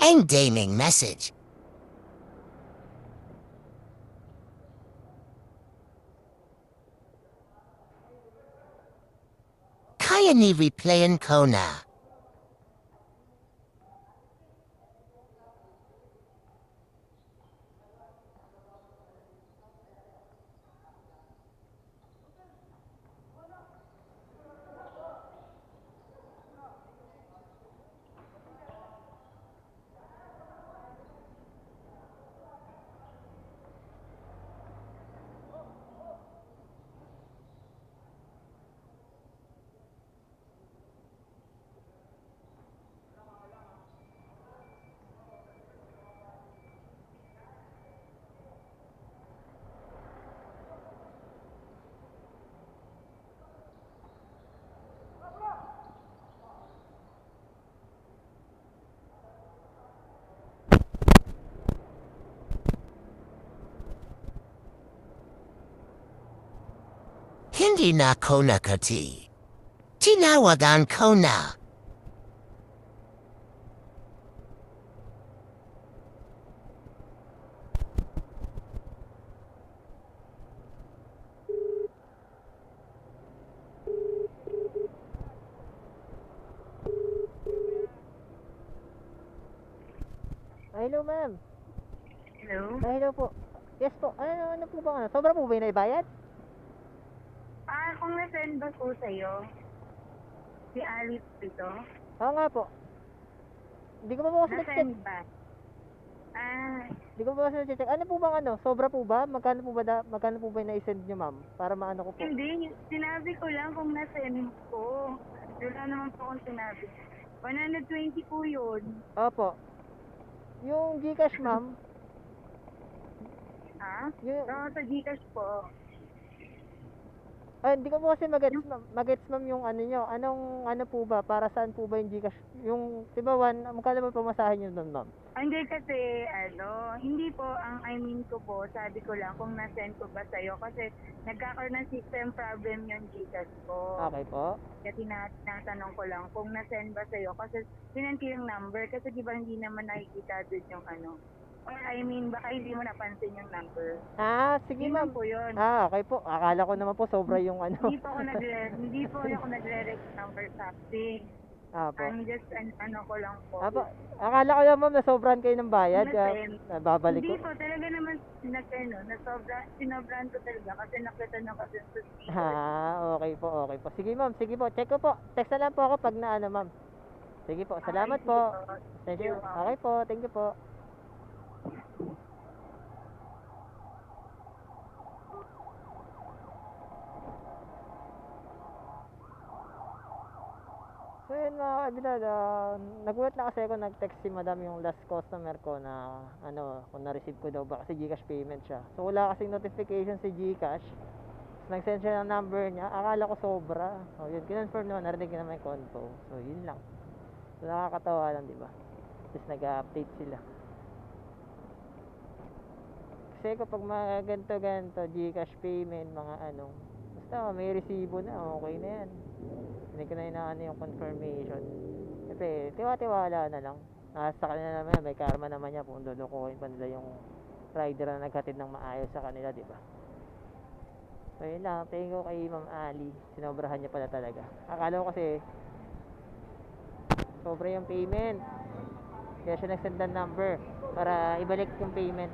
Endaming message. Kaya ni replayan ko na. Hindi na ko nakati. Tinawagan ko na. Hello, ma'am. Hello? Hello po. Yes po. Ano po ba? Sobra po ba yung naibayad? Kung na-send ba po sa'yo, si Alice dito? Oo nga po. Hindi ko pa po kasi nag-check. Na-send ba? Hindi ko pa kasi nag-check. Ano po bang Sobra po ba? Magkano po ba yung na-send nyo, ma'am? Para maano ko po. Hindi. Sinabi ko lang kung na-send ko. Wala naman po akong sinabi. 120 po yun. Opo. Yung Gcash, ma'am. Ha? Yung, Sa Gcash po. hindi ko po kasi magets, ma'am. Magets, ma'am, yung ano nyo. Ano po ba? Para saan po ba yung Gcash? Yung, diba, magkano ba pamasahin nyo doon, ma'am? Hindi kasi, hindi po, I mean ko po, sabi ko lang kung na-send ko ba sa'yo kasi nagkakaroon ng system problem yung Gcash ko. Okay po. Kaya tinatanong ko lang kung na-send ba sa'yo kasi sinend ko yung number kasi di ba hindi naman nakikita doon yung or I mean baka hindi mo napansin yung number. Sige, Yun ma'am. lang po yun. Okay po. Akala ko naman po sobra yung Hindi po ako nagre-rex number something. Apo. I'm just ko lang po. Apo. Akala ko lang, ma'am, na sobrahan kayo ng bayad. Na-send. Babalik Hindi ko. po talaga naman sinobrahan ko talaga kasi nakita na kasi sa speaker. Okay po, okay po. Sige, ma'am, sige po. Check ko po. Text na lang po ako pag ma'am. Sige po, salamat Okay, po. sige po. Thank you. You're welcome. Okay po, thank you po. So yun mga kabilad, nagulat na kasi ako, nag-text si madam yung last customer ko na kung na-receive ko daw ba kasi Gcash payment siya. So wala kasing notification si Gcash. Nag-send siya ng number niya, akala ko sobra. So yun, kinonfirm naman, narinig ko naman yung konto. So yun lang. So nakakatawa lang, di ba? Tapos nag-update sila. Kasi kapag mga ganto Gcash payment, mga basta may resibo na, okay na yan. Hindi ko na inaano yung confirmation. Siyempre, tiwa-tiwala na lang. Sa kanila naman, may karma naman niya kung lulukuhin pa nila yung rider na naghatid ng maayos sa kanila, di ba? So yun lang, tingin ko kay Ma'am Ali, sinobrahan niya pala talaga. Akala ko kasi sobra yung payment, kaya siya nag-send ng number para ibalik yung payment.